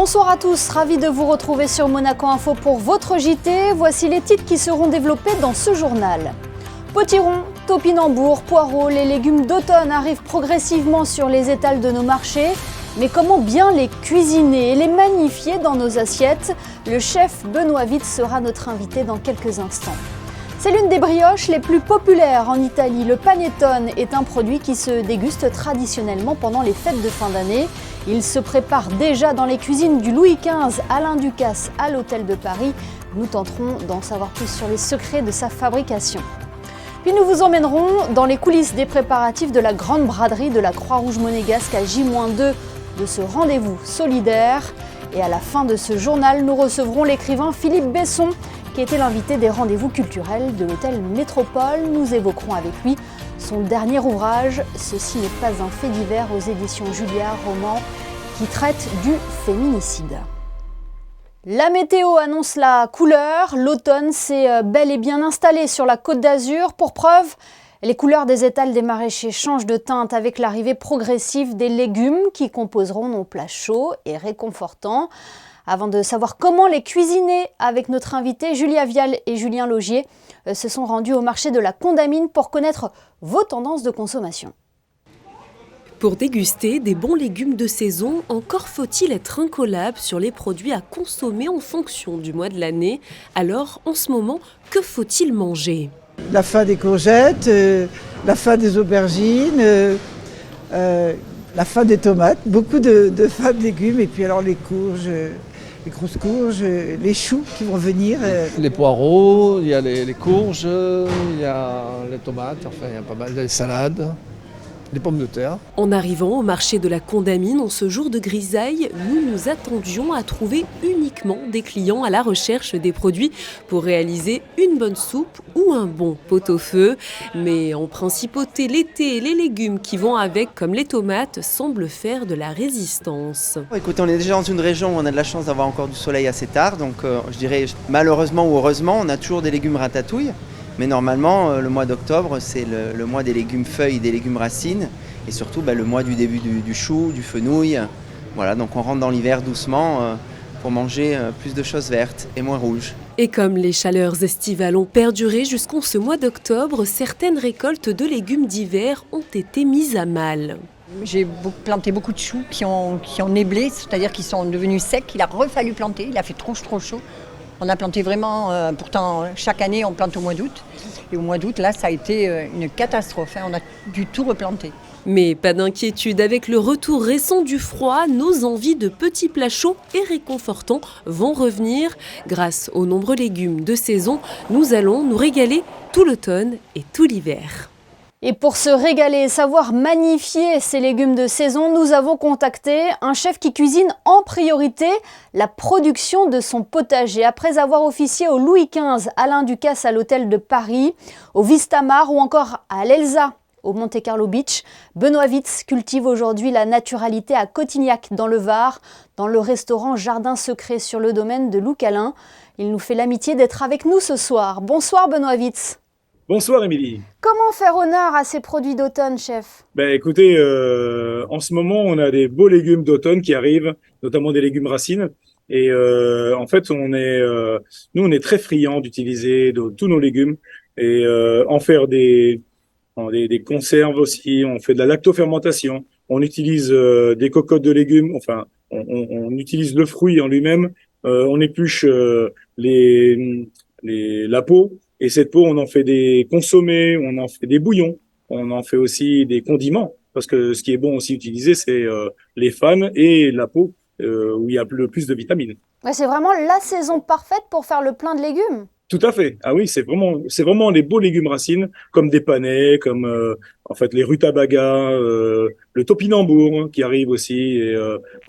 Bonsoir à tous, ravi de vous retrouver sur Monaco Info pour votre JT. Voici les titres qui seront développés dans ce journal. Potiron, topinambour, poireaux, les légumes d'automne arrivent progressivement sur les étals de nos marchés. Mais comment bien les cuisiner et les magnifier dans nos assiettes? Le chef Benoît Witz sera notre invité dans quelques instants. C'est l'une des brioches les plus populaires en Italie. Le panettone est un produit qui se déguste traditionnellement pendant les fêtes de fin d'année. Il se prépare déjà dans les cuisines du Louis XV, Alain Ducasse, à l'Hôtel de Paris. Nous tenterons d'en savoir plus sur les secrets de sa fabrication. Puis nous vous emmènerons dans les coulisses des préparatifs de la grande braderie de la Croix-Rouge monégasque à J-2 de ce rendez-vous solidaire. Et à la fin de ce journal, nous recevrons l'écrivain Philippe Besson, qui était l'invité des rendez-vous culturels de l'hôtel Métropole. Nous évoquerons avec lui son dernier ouvrage, Ceci n'est pas un fait divers, aux éditions Julliard, roman qui traite du féminicide. La météo annonce la couleur. L'automne s'est bel et bien installé sur la Côte d'Azur. Pour preuve, les couleurs des étals des maraîchers changent de teinte avec l'arrivée progressive des légumes qui composeront nos plats chauds et réconfortants. Avant de savoir comment les cuisiner avec notre invité, Julia Vial et Julien Laugier se sont rendus au marché de la Condamine pour connaître vos tendances de consommation. Pour déguster des bons légumes de saison, encore faut-il être incollable sur les produits à consommer en fonction du mois de l'année. Alors, en ce moment, que faut-il manger ? La fin des courgettes, la fin des aubergines, la fin des tomates, beaucoup de fins de légumes, et puis alors les courges, les grosses courges, les choux qui vont venir. Les poireaux, il y a les courges, il y a les tomates, enfin il y a pas mal de salades. Les pommes de terre. En arrivant au marché de la Condamine en ce jour de grisaille, nous nous attendions à trouver uniquement des clients à la recherche des produits pour réaliser une bonne soupe ou un bon pot-au-feu. Mais en principauté, l'été, les légumes qui vont avec, comme les tomates, semblent faire de la résistance. Écoutez, on est déjà dans une région où on a de la chance d'avoir encore du soleil assez tard, donc je dirais malheureusement ou heureusement, on a toujours des légumes ratatouille. Mais normalement, le mois d'octobre, c'est le mois des légumes feuilles, des légumes racines, et surtout le mois du début du chou, du fenouil. Voilà, donc on rentre dans l'hiver doucement pour manger plus de choses vertes et moins rouges. Et comme les chaleurs estivales ont perduré jusqu'en ce mois d'octobre, certaines récoltes de légumes d'hiver ont été mises à mal. J'ai planté beaucoup de choux qui ont néblé, c'est-à-dire qu'ils sont devenus secs. Il a refallu planter, il a fait trop chaud. On a planté vraiment, pourtant chaque année on plante au mois d'août. Et au mois d'août, là, ça a été une catastrophe. On a dû tout replanter. Mais pas d'inquiétude, avec le retour récent du froid, nos envies de petits plats chauds et réconfortants vont revenir. Grâce aux nombreux légumes de saison, nous allons nous régaler tout l'automne et tout l'hiver. Et pour se régaler et savoir magnifier ces légumes de saison, nous avons contacté un chef qui cuisine en priorité la production de son potager. Après avoir officié au Louis XV, Alain Ducasse à l'Hôtel de Paris, au Vistamar ou encore à l'Elsa, au Monte Carlo Beach, Benoît Witz cultive aujourd'hui la naturalité à Cotignac dans le Var, dans le restaurant Jardin Secret sur le domaine de Loucalin. Il nous fait l'amitié d'être avec nous ce soir. Bonsoir Benoît Witz. Bonsoir Émilie. Comment faire honneur à ces produits d'automne, chef ? Écoutez, en ce moment, on a des beaux légumes d'automne qui arrivent, notamment des légumes racines. Et en fait, nous, on est très friands d'utiliser tous nos légumes et en faire des conserves aussi. On fait de la lactofermentation. On utilise des cocottes de légumes. Enfin, on utilise le fruit en lui-même. On épluche la peau. Et cette peau, on en fait des consommés, on en fait des bouillons, on en fait aussi des condiments. Parce que ce qui est bon aussi utiliser, c'est les fanes et la peau, où il y a le plus de vitamines. Ouais, c'est vraiment la saison parfaite pour faire le plein de légumes. Tout à fait. Ah oui, c'est vraiment les beaux légumes racines, comme des panais, comme les rutabagas, le topinambour qui arrive aussi. Et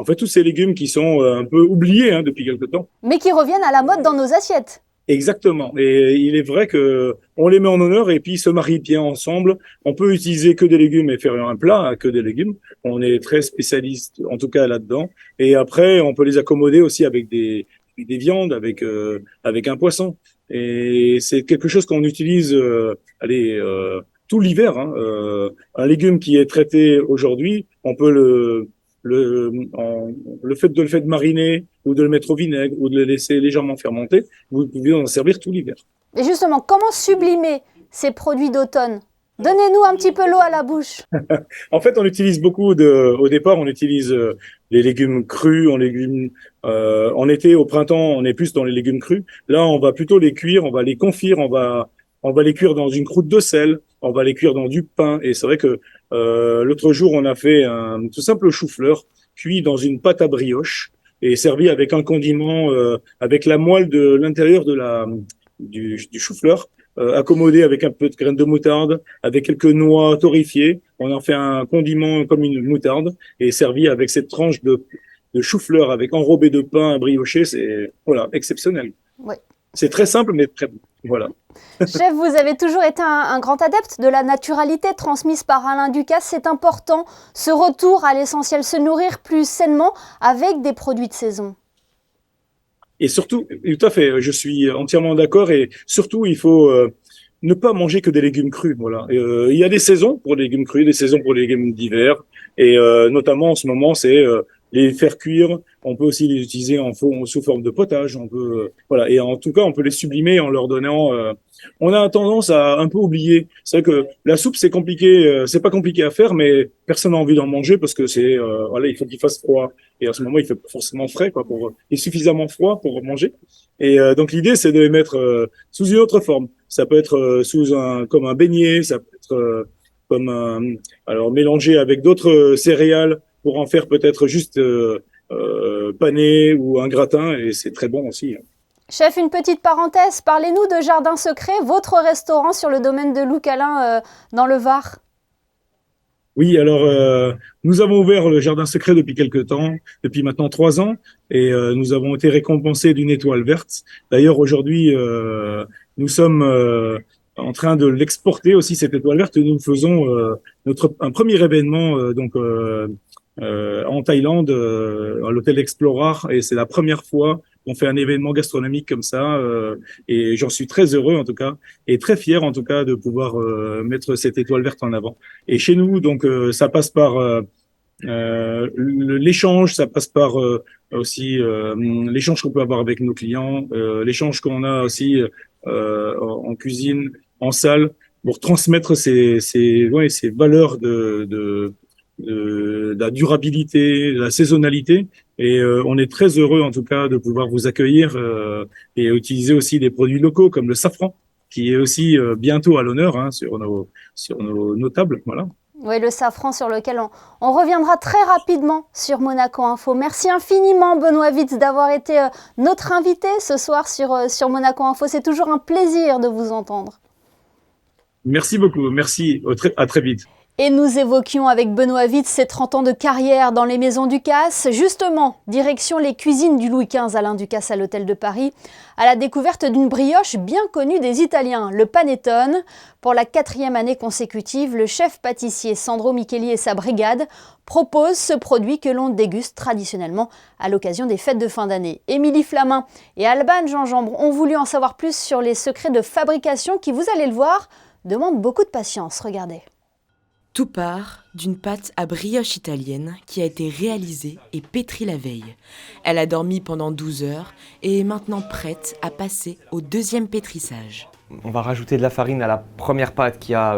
en fait, tous ces légumes qui sont un peu oubliés depuis quelque temps. Mais qui reviennent à la mode dans nos assiettes. Exactement. Et il est vrai que on les met en honneur et puis ils se marient bien ensemble. On peut utiliser que des légumes et faire un plat que des légumes. On est très spécialiste, en tout cas là-dedans. Et après, on peut les accommoder aussi avec des viandes, avec un poisson. Et c'est quelque chose qu'on utilise, tout l'hiver. Un légume qui est traité aujourd'hui, on peut le fait de le faire mariner ou de le mettre au vinaigre ou de le laisser légèrement fermenter, vous pouvez en servir tout l'hiver. Et justement, comment sublimer ces produits d'automne? Donnez-nous un petit peu l'eau à la bouche. En fait, on utilise au départ, on utilise les légumes crus, en été, au printemps, on est plus dans les légumes crus. Là, on va plutôt les cuire, on va les confire, on va les cuire dans une croûte de sel, on va les cuire dans du pain. Et c'est vrai que l'autre jour, on a fait un tout simple chou-fleur cuit dans une pâte à brioche et servi avec un condiment, avec la moelle de l'intérieur du chou-fleur. Accommodé avec un peu de graines de moutarde, avec quelques noix torréfiées. On en fait un condiment comme une moutarde et servi avec cette tranche de chou-fleur avec enrobé de pain brioché. C'est voilà, exceptionnel. Ouais. C'est très simple, mais très bon. Voilà. Chef, vous avez toujours été un grand adepte de la naturalité transmise par Alain Ducasse. C'est important, ce retour à l'essentiel, se nourrir plus sainement avec des produits de saison. Et surtout, tout à fait, je suis entièrement d'accord. Et surtout, il faut ne pas manger que des légumes crus. Voilà. Il y a des saisons pour les légumes crus, des saisons pour les légumes d'hiver. Et notamment en ce moment, c'est les faire cuire. On peut aussi les utiliser sous forme de potage. On peut, voilà. Et en tout cas, on peut les sublimer en leur donnant. On a tendance à un peu oublier. C'est vrai que la soupe, c'est compliqué. C'est pas compliqué à faire, mais personne n'a envie d'en manger parce que c'est voilà, il faut qu'il fasse froid. Et à ce moment, il fait pas forcément frais, quoi, et suffisamment froid pour manger. Et donc l'idée, c'est de les mettre sous une autre forme. Ça peut être comme un beignet, ça peut être alors mélangé avec d'autres céréales pour en faire peut-être juste pané ou un gratin, et c'est très bon aussi. Chef, une petite parenthèse, parlez-nous de Jardin Secret, votre restaurant sur le domaine de Loucalin dans le Var. Oui, alors nous avons ouvert le Jardin Secret depuis quelques temps, depuis maintenant 3 ans, et nous avons été récompensés d'une étoile verte. D'ailleurs, aujourd'hui, nous sommes en train de l'exporter aussi, cette étoile verte. Nous faisons un premier événement en Thaïlande, à l'hôtel Explorar, et c'est la première fois qu'on fait un événement gastronomique comme ça, et j'en suis très heureux en tout cas, et très fier en tout cas de pouvoir mettre cette étoile verte en avant. Et chez nous, donc, ça passe par l'échange, ça passe par aussi l'échange qu'on peut avoir avec nos clients, l'échange qu'on a aussi en cuisine, en salle, pour transmettre ces valeurs de la durabilité, de la saisonnalité. Et on est très heureux en tout cas de pouvoir vous accueillir et utiliser aussi des produits locaux comme le safran, qui est aussi bientôt à l'honneur sur nos tables. Voilà. Oui, le safran sur lequel on reviendra très rapidement sur Monaco Info. Merci infiniment Benoît Witz d'avoir été notre invité ce soir sur Monaco Info. C'est toujours un plaisir de vous entendre. Merci beaucoup, merci, à très vite. Et nous évoquions avec Benoît Witz ses 30 ans de carrière dans les maisons Ducasse. Justement, direction les cuisines du Louis XV Alain Ducasse à l'Hôtel de Paris, à la découverte d'une brioche bien connue des Italiens, le panettone. Pour la 4e année consécutive, le chef pâtissier Sandro Micheli et sa brigade proposent ce produit que l'on déguste traditionnellement à l'occasion des fêtes de fin d'année. Émilie Flamin et Alban Gingembre ont voulu en savoir plus sur les secrets de fabrication qui, vous allez le voir, demandent beaucoup de patience. Regardez. Tout part d'une pâte à brioche italienne qui a été réalisée et pétrie la veille. Elle a dormi pendant 12 heures et est maintenant prête à passer au 2e pétrissage. On va rajouter de la farine à la première pâte qui a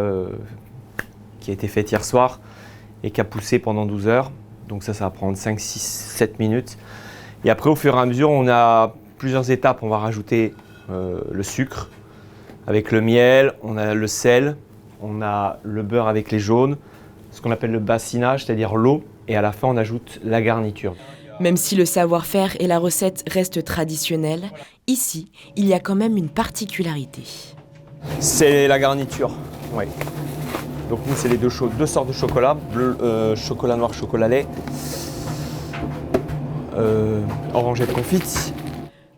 été faite hier soir et qui a poussé pendant 12 heures. Donc ça va prendre 5, 6, 7 minutes. Et après, au fur et à mesure, on a plusieurs étapes. On va rajouter le sucre avec le miel, on a le sel, on a le beurre avec les jaunes, ce qu'on appelle le bassinage, c'est-à-dire l'eau, et à la fin on ajoute la garniture. Même si le savoir-faire et la recette restent traditionnels, ici, il y a quand même une particularité. C'est la garniture, oui. Donc nous, c'est les deux sortes de chocolat, bleu, chocolat noir, chocolat lait, orangette confite.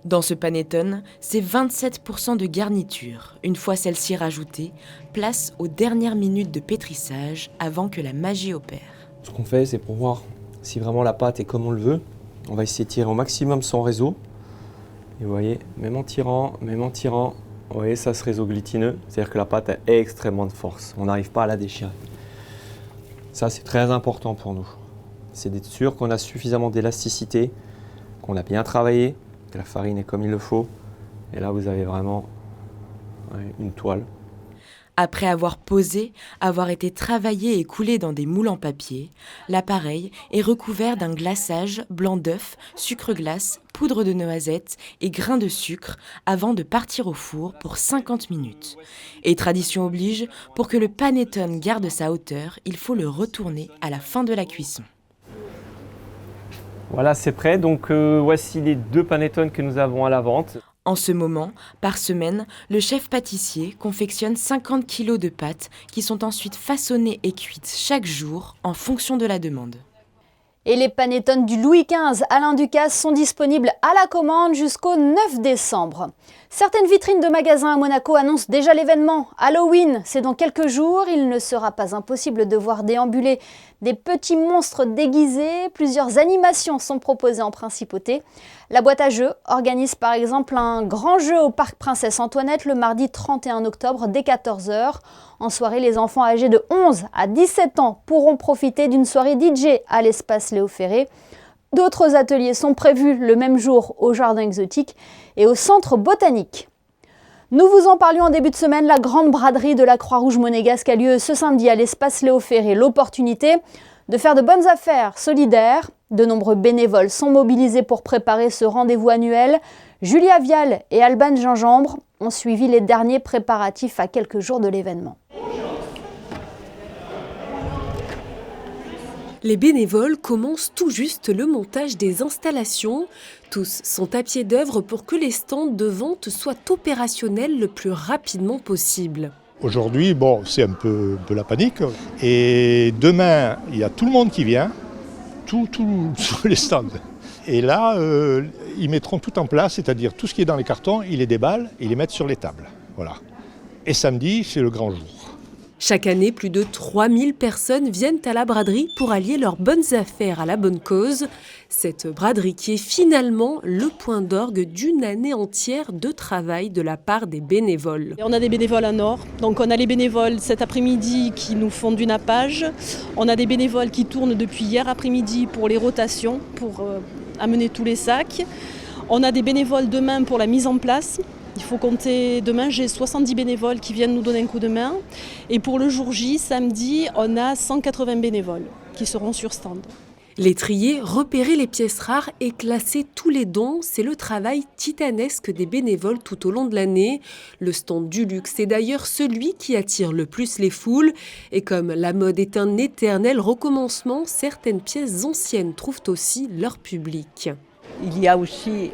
Dans ce panettone, c'est 27% de garniture. Une fois celle-ci rajoutée, place aux dernières minutes de pétrissage avant que la magie opère. Ce qu'on fait, c'est pour voir si vraiment la pâte est comme on le veut. On va essayer de tirer au maximum son réseau. Et vous voyez, même en tirant, vous voyez, ça ce réseau glutineux, c'est-à-dire que la pâte a extrêmement de force. On n'arrive pas à la déchirer. Ça, c'est très important pour nous. C'est d'être sûr qu'on a suffisamment d'élasticité, qu'on a bien travaillé, que la farine est comme il le faut. Et là, vous avez vraiment une toile. Après avoir posé, avoir été travaillé et coulé dans des moules en papier, l'appareil est recouvert d'un glaçage, blanc d'œuf, sucre glace, poudre de noisette et grains de sucre avant de partir au four pour 50 minutes. Et tradition oblige, pour que le panettone garde sa hauteur, il faut le retourner à la fin de la cuisson. Voilà, c'est prêt. Donc voici les 2 panettones que nous avons à la vente. En ce moment, par semaine, le chef pâtissier confectionne 50 kg de pâtes qui sont ensuite façonnées et cuites chaque jour en fonction de la demande. Et les panettones du Louis XV Alain Ducasse sont disponibles à la commande jusqu'au 9 décembre. Certaines vitrines de magasins à Monaco annoncent déjà l'événement. Halloween, c'est dans quelques jours. Il ne sera pas impossible de voir déambuler des petits monstres déguisés. Plusieurs animations sont proposées en principauté. La boîte à jeux organise par exemple un grand jeu au parc Princesse Antoinette le mardi 31 octobre dès 14 h. En soirée, les enfants âgés de 11 à 17 ans pourront profiter d'une soirée DJ à l'espace Léo Ferré. D'autres ateliers sont prévus le même jour au Jardin Exotique et au Centre Botanique. Nous vous en parlions en début de semaine, la grande braderie de la Croix-Rouge monégasque a lieu ce samedi à l'espace Léo Ferré. L'opportunité de faire de bonnes affaires solidaires. De nombreux bénévoles sont mobilisés pour préparer ce rendez-vous annuel. Julia Vial et Alban Gingembre ont suivi les derniers préparatifs à quelques jours de l'événement. Les bénévoles commencent tout juste le montage des installations. Tous sont à pied d'œuvre pour que les stands de vente soient opérationnels le plus rapidement possible. Aujourd'hui, c'est un peu la panique. Et demain, il y a tout le monde qui vient, tout sur les stands. Et là, ils mettront tout en place, c'est-à-dire tout ce qui est dans les cartons, ils les déballent et ils les mettent sur les tables. Voilà. Et samedi, c'est le grand jour. Chaque année, plus de 3000 personnes viennent à la braderie pour allier leurs bonnes affaires à la bonne cause. Cette braderie qui est finalement le point d'orgue d'une année entière de travail de la part des bénévoles. On a des bénévoles à Nord, donc on a les bénévoles cet après-midi qui nous font du nappage. On a des bénévoles qui tournent depuis hier après-midi pour les rotations, pour amener tous les sacs. On a des bénévoles demain pour la mise en place. Il faut compter, demain j'ai 70 bénévoles qui viennent nous donner un coup de main. Et pour le jour J, samedi, on a 180 bénévoles qui seront sur stand. Les trier, repérer les pièces rares et classer tous les dons, c'est le travail titanesque des bénévoles tout au long de l'année. Le stand du luxe est d'ailleurs celui qui attire le plus les foules. Et comme la mode est un éternel recommencement, certaines pièces anciennes trouvent aussi leur public. Il y a aussi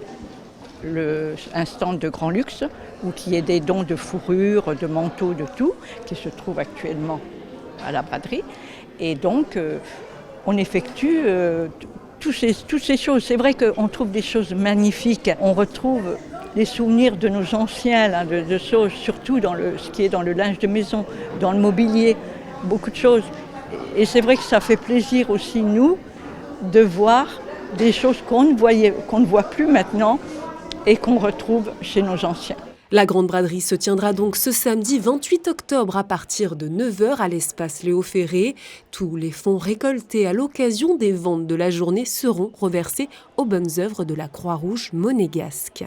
un stand de grand luxe où il y a des dons de fourrure, de manteaux, de tout, qui se trouve actuellement à la braderie. Et donc, on effectue toutes ces choses. C'est vrai qu'on trouve des choses magnifiques. On retrouve les souvenirs de nos anciens, là, de choses, surtout dans ce qui est dans le linge de maison, dans le mobilier, beaucoup de choses. Et c'est vrai que ça fait plaisir aussi, nous, de voir des choses qu'on ne voit plus maintenant, et qu'on retrouve chez nos anciens. La grande braderie se tiendra donc ce samedi 28 octobre à partir de 9 h à l'espace Léo Ferré. Tous les fonds récoltés à l'occasion des ventes de la journée seront reversés aux bonnes œuvres de la Croix-Rouge monégasque.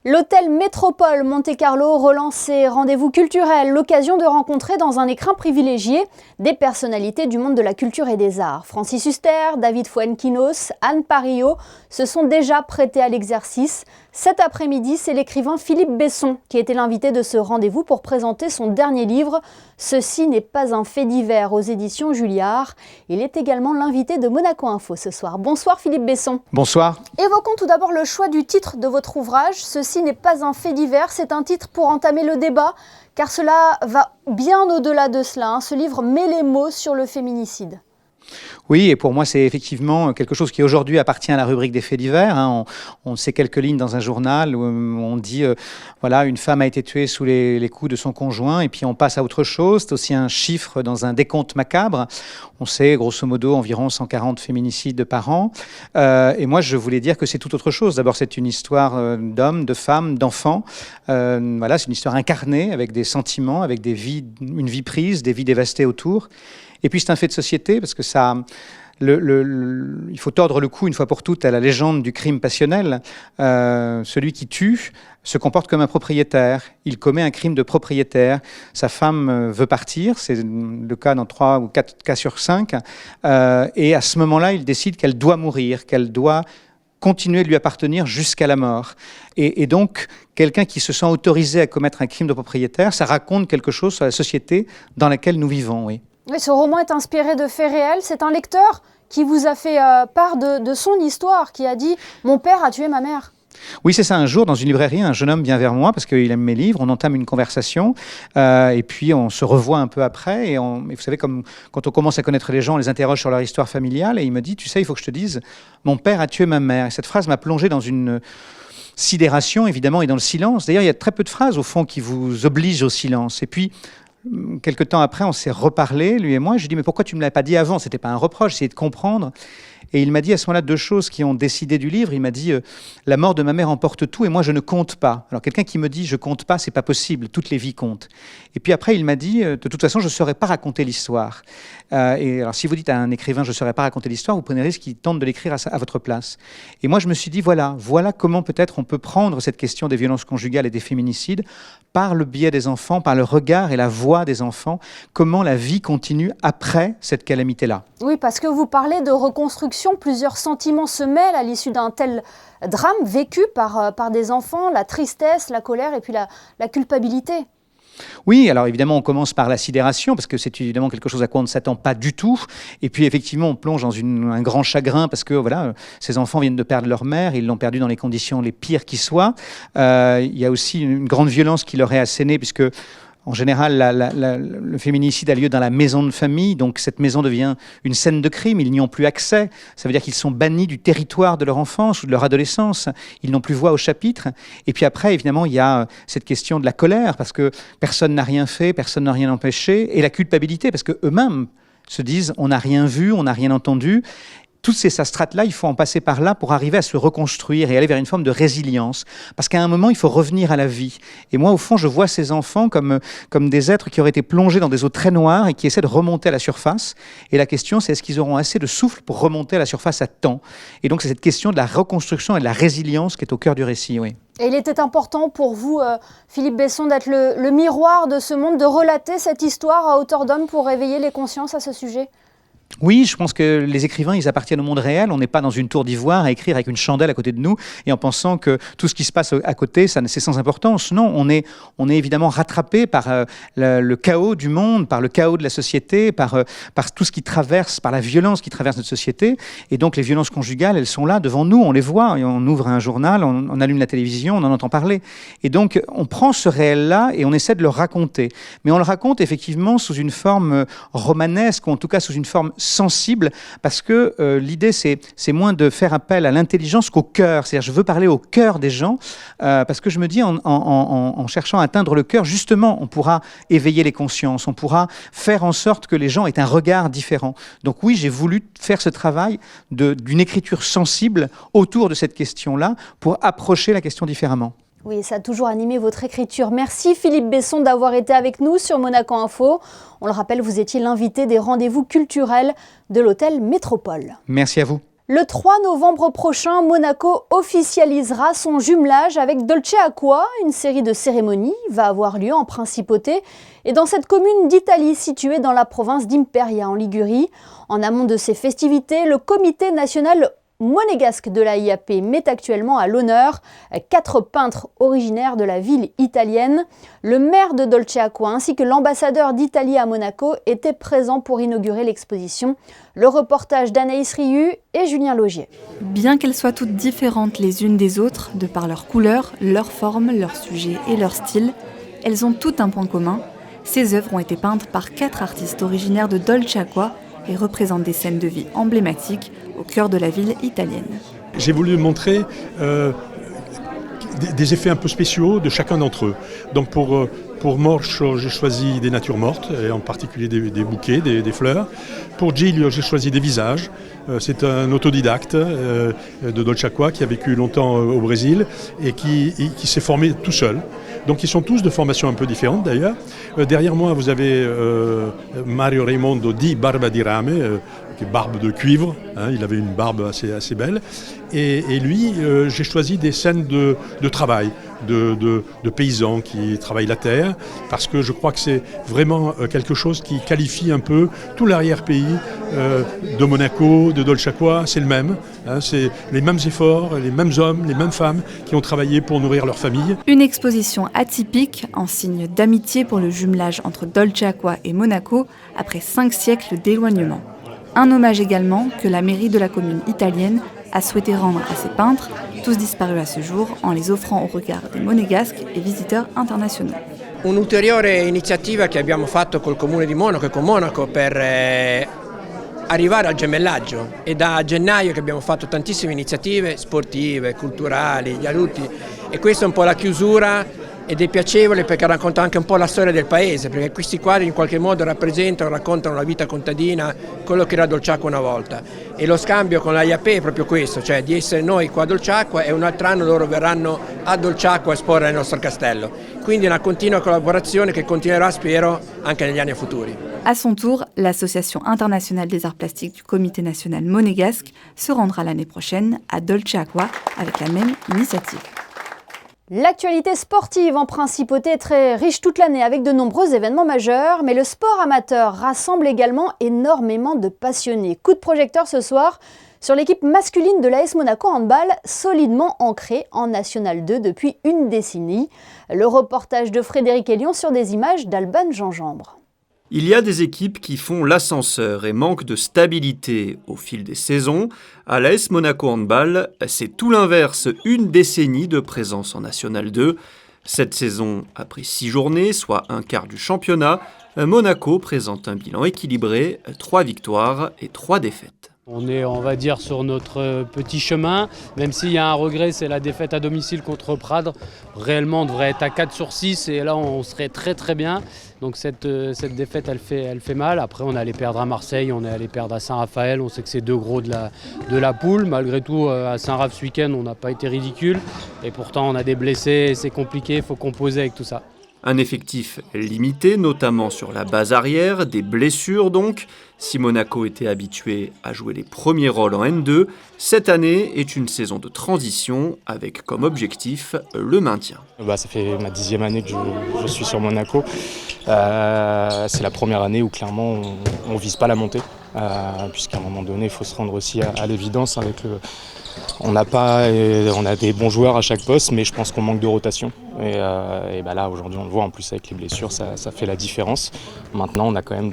L'hôtel Métropole Monte-Carlo relancé, rendez-vous culturel, l'occasion de rencontrer dans un écrin privilégié des personnalités du monde de la culture et des arts. Francis Huster, David Fuenquinos, Anne Parillo se sont déjà prêtés à l'exercice. Cet après-midi, c'est l'écrivain Philippe Besson qui était l'invité de ce rendez-vous pour présenter son dernier livre « Ceci n'est pas un fait divers » aux éditions Julliard. Il est également l'invité de Monaco Info ce soir. Bonsoir Philippe Besson. Bonsoir. Évoquons tout d'abord le choix du titre de votre ouvrage. Ceci n'est pas un fait divers, c'est un titre pour entamer le débat, car cela va bien au-delà de cela. Ce livre met les mots sur le féminicide. Oui, et pour moi, c'est effectivement quelque chose qui aujourd'hui appartient à la rubrique des faits divers. On sait quelques lignes dans un journal où on dit voilà, une femme a été tuée sous les coups de son conjoint, et puis on passe à autre chose. C'est aussi un chiffre dans un décompte macabre. On sait grosso modo environ 140 féminicides par an. Et moi, je voulais dire que c'est tout autre chose. D'abord, c'est une histoire d'hommes, de femmes, d'enfants. Voilà, c'est une histoire incarnée avec des sentiments, avec une vie prise, des vies dévastées autour. Et puis c'est un fait de société parce que ça il faut tordre le cou une fois pour toutes à la légende du crime passionnel. Celui qui tue se comporte comme un propriétaire. Il commet un crime de propriétaire. Sa femme veut partir, c'est le cas dans 3 ou 4 cas sur 5. Et à ce moment-là, il décide qu'elle doit mourir, qu'elle doit continuer de lui appartenir jusqu'à la mort. Et donc, quelqu'un qui se sent autorisé à commettre un crime de propriétaire, ça raconte quelque chose sur la société dans laquelle nous vivons, oui. Oui, ce roman est inspiré de faits réels. C'est un lecteur qui vous a fait part de son histoire, qui a dit « Mon père a tué ma mère ». Oui, c'est ça. Un jour, dans une librairie, un jeune homme vient vers moi parce qu'il aime mes livres. On entame une conversation et puis on se revoit un peu après. Et vous savez, comme quand on commence à connaître les gens, on les interroge sur leur histoire familiale. Et il me dit, tu sais, il faut que je te dise, mon père a tué ma mère. Et cette phrase m'a plongé dans une sidération, évidemment, et dans le silence. D'ailleurs, il y a très peu de phrases, au fond, qui vous obligent au silence. Et puis, quelque temps après, on s'est reparlé, lui et moi. Je lui ai dit, mais pourquoi tu ne me l'as pas dit avant? C'était pas un reproche, j'essayais de comprendre. Et il m'a dit à ce moment-là 2 choses qui ont décidé du livre. Il m'a dit la mort de ma mère emporte tout et moi je ne compte pas. Alors quelqu'un qui me dit je compte pas, c'est pas possible, toutes les vies comptent. Et puis après il m'a dit de toute façon je ne saurais pas raconter l'histoire. Et alors si vous dites à un écrivain je ne saurais pas raconter l'histoire, vous prenez le risque qu'il tente de l'écrire à votre place. Et moi je me suis dit voilà comment peut-être on peut prendre cette question des violences conjugales et des féminicides par le biais des enfants, par le regard et la voix des enfants, comment la vie continue après cette calamité-là. Oui, parce que vous parlez de reconstruction, plusieurs sentiments se mêlent à l'issue d'un tel drame vécu par des enfants, la tristesse, la colère et puis la culpabilité. Oui, alors évidemment, on commence par la sidération, parce que c'est évidemment quelque chose à quoi on ne s'attend pas du tout. Et puis effectivement, on plonge dans un grand chagrin, parce que voilà, ces enfants viennent de perdre leur mère, ils l'ont perdue dans les conditions les pires qui soient. Il y a aussi une grande violence qui leur est assénée, puisque en général, le féminicide a lieu dans la maison de famille, donc cette maison devient une scène de crime, ils n'y ont plus accès. Ça veut dire qu'ils sont bannis du territoire de leur enfance ou de leur adolescence, ils n'ont plus voix au chapitre. Et puis après, évidemment, il y a cette question de la colère, parce que personne n'a rien fait, personne n'a rien empêché, et la culpabilité, parce qu'eux-mêmes se disent on n'a rien vu, on n'a rien entendu. Toutes ces strates-là, il faut en passer par là pour arriver à se reconstruire et aller vers une forme de résilience. Parce qu'à un moment, il faut revenir à la vie. Et moi, au fond, je vois ces enfants comme des êtres qui auraient été plongés dans des eaux très noires et qui essaient de remonter à la surface. Et la question, c'est est-ce qu'ils auront assez de souffle pour remonter à la surface à temps? Et donc, c'est cette question de la reconstruction et de la résilience qui est au cœur du récit, oui. Et il était important pour vous, Philippe Besson, d'être le miroir de ce monde, de relater cette histoire à hauteur d'homme pour réveiller les consciences à ce sujet? Oui, je pense que les écrivains, ils appartiennent au monde réel. On n'est pas dans une tour d'ivoire à écrire avec une chandelle à côté de nous et en pensant que tout ce qui se passe à côté, c'est sans importance. Non, on est évidemment rattrapé par le chaos du monde, par le chaos de la société, par tout ce qui traverse, par la violence qui traverse notre société. Et donc les violences conjugales, elles sont là devant nous, on les voit. Et on ouvre un journal, on allume la télévision, on en entend parler. Et donc on prend ce réel-là et on essaie de le raconter. Mais on le raconte effectivement sous une forme romanesque, ou en tout cas sous une forme sensible, parce que l'idée c'est moins de faire appel à l'intelligence qu'au cœur. C'est-à-dire je veux parler au cœur des gens parce que je me dis en cherchant à atteindre le cœur, justement on pourra éveiller les consciences, on pourra faire en sorte que les gens aient un regard différent. Donc oui, j'ai voulu faire ce travail d'une écriture sensible autour de cette question-là pour approcher la question différemment. Oui, ça a toujours animé votre écriture. Merci Philippe Besson d'avoir été avec nous sur Monaco Info. On le rappelle, vous étiez l'invité des rendez-vous culturels de l'hôtel Métropole. Merci à vous. Le 3 novembre prochain, Monaco officialisera son jumelage avec Dolce Acqua. Une série de cérémonies va avoir lieu en principauté et dans cette commune d'Italie située dans la province d'Imperia en Ligurie. En amont de ces festivités, le comité national monégasque de la IAP met actuellement à l'honneur 4 peintres originaires de la ville italienne. Le maire de Dolce Acqua ainsi que l'ambassadeur d'Italie à Monaco étaient présents pour inaugurer l'exposition. Le reportage d'Anaïs Riu et Julien Laugier. Bien qu'elles soient toutes différentes les unes des autres, de par leur couleur, leur forme, leur sujet et leur style, elles ont toutes un point commun. Ces œuvres ont été peintes par 4 artistes originaires de Dolce Acqua et représentent des scènes de vie emblématiques au cœur de la ville italienne. J'ai voulu montrer des effets un peu spéciaux de chacun d'entre eux. Donc pour Morcio, j'ai choisi des natures mortes, et en particulier des bouquets, des fleurs. Pour Giglio, j'ai choisi des visages. C'est un autodidacte de Dolce Acqua qui a vécu longtemps au Brésil et qui s'est formé tout seul. Donc ils sont tous de formations un peu différentes d'ailleurs. Derrière moi, vous avez Mario Raimondo di Barba di Rame, barbe de cuivre, hein, il avait une barbe assez belle. Et lui, j'ai choisi des scènes de travail, de paysans qui travaillent la terre, parce que je crois que c'est vraiment quelque chose qui qualifie un peu tout l'arrière-pays de Monaco, de Dolce Acqua, c'est le même. Hein, c'est les mêmes efforts, les mêmes hommes, les mêmes femmes qui ont travaillé pour nourrir leur famille. Une exposition atypique en signe d'amitié pour le jumelage entre Dolce Acqua et Monaco après 5 siècles d'éloignement. Un hommage également que la mairie de la commune italienne a souhaité rendre à ses peintres, tous disparus à ce jour, en les offrant au regard des monégasques et visiteurs internationaux. Un'ulteriore iniziativa che abbiamo fatto col Comune di Monaco e con Monaco per arrivare al gemellaggio. È da gennaio che abbiamo fatto tantissime iniziative sportive, culturali, gli adulti, e questa è un po' la chiusura. Ed è piacevole perché racconta anche un po' la storia del paese, perché questi quadri in qualche modo raccontano la vita contadina, quello che era Dolce Acqua una volta. E lo scambio con la IAP è proprio questo, cioè di essere noi qua a Dolce Acqua e un altro anno loro verranno a Dolce Acqua a esporre il nostro castello. Quindi è una continua collaborazione che continuerà, spero, anche negli anni futuri. À son tour, l'Association internationale des arts plastiques du Comité national monégasque se rendra l'année prochaine à Dolce Acqua avec la même initiative. L'actualité sportive en principauté est très riche toute l'année avec de nombreux événements majeurs, mais le sport amateur rassemble également énormément de passionnés. Coup de projecteur ce soir sur l'équipe masculine de l'AS Monaco Handball, solidement ancrée en National 2 depuis une décennie. Le reportage de Frédéric Elion sur des images d'Alban Gingembre. Il y a des équipes qui font l'ascenseur et manquent de stabilité au fil des saisons. À l'AS Monaco Handball, c'est tout l'inverse, une décennie de présence en National 2. Cette saison a pris 6 journées, soit un quart du championnat. Monaco présente un bilan équilibré, 3 victoires et 3 défaites. On est, on va dire, sur notre petit chemin, même s'il y a un regret, c'est la défaite à domicile contre Prades. Réellement, on devrait être à 4 sur 6 et là, on serait très très bien. Donc cette défaite, elle fait mal. Après, on est allé perdre à Marseille, on est allé perdre à Saint-Raphaël. On sait que c'est 2 gros de la poule. Malgré tout, à Saint-Raph ce week-end, on n'a pas été ridicule. Et pourtant, on a des blessés, c'est compliqué, il faut composer avec tout ça. Un effectif limité, notamment sur la base arrière, des blessures donc. Si Monaco était habitué à jouer les premiers rôles en N2, cette année est une saison de transition avec comme objectif le maintien. Ça fait ma 10e année que je suis sur Monaco. C'est la première année où clairement on ne vise pas la montée, puisqu'à un moment donné il faut se rendre aussi à l'évidence avec le... On a des bons joueurs à chaque poste, mais je pense qu'on manque de rotation. Et là, aujourd'hui, on le voit en plus avec les blessures, ça fait la différence. Maintenant, on a quand même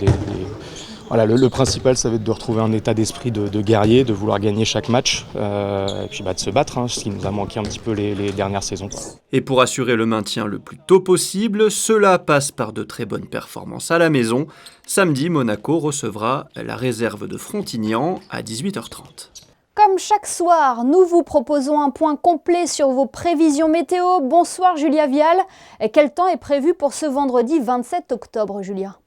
Voilà, le principal, ça va être de retrouver un état d'esprit de guerrier, de vouloir gagner chaque match, et puis de se battre, ce qui nous a manqué un petit peu les dernières saisons. Et pour assurer le maintien le plus tôt possible, cela passe par de très bonnes performances à la maison. Samedi, Monaco recevra la réserve de Frontignan à 18h30. Comme chaque soir, nous vous proposons un point complet sur vos prévisions météo. Bonsoir Julia Vial. Et quel temps est prévu pour ce vendredi 27 octobre, Julia ?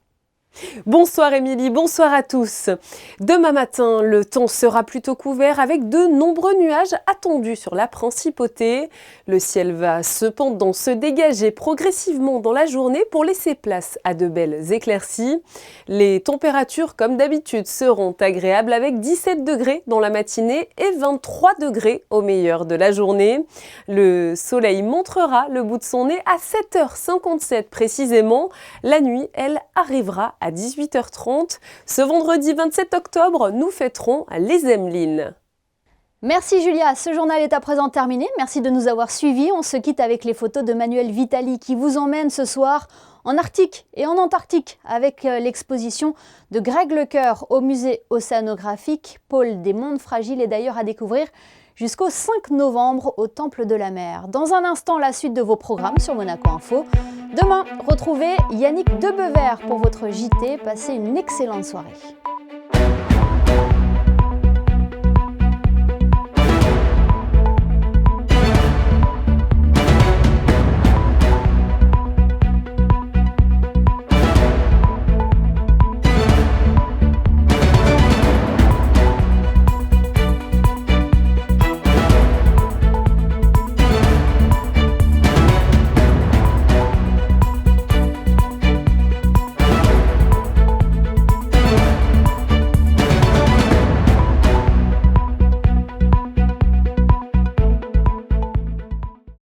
Bonsoir Émilie, bonsoir à tous. Demain matin, le temps sera plutôt couvert avec de nombreux nuages attendus sur la principauté. Le ciel va cependant se dégager progressivement dans la journée pour laisser place à de belles éclaircies. Les températures, comme d'habitude, seront agréables avec 17 degrés dans la matinée et 23 degrés au meilleur de la journée. Le soleil montrera le bout de son nez à 7h57 précisément. La nuit, elle arrivera à 18h30. Ce vendredi 27 octobre, nous fêterons les Emmelines. Merci Julia, ce journal est à présent terminé. Merci de nous avoir suivis. On se quitte avec les photos de Manuel Vitali qui vous emmène ce soir en Arctique et en Antarctique avec l'exposition de Greg Lecoeur au musée océanographique. Pôle des mondes fragiles est d'ailleurs à découvrir jusqu'au 5 novembre au Temple de la Mer. Dans un instant, la suite de vos programmes sur Monaco Info. Demain, retrouvez Yannick Debevert pour votre JT. Passez une excellente soirée.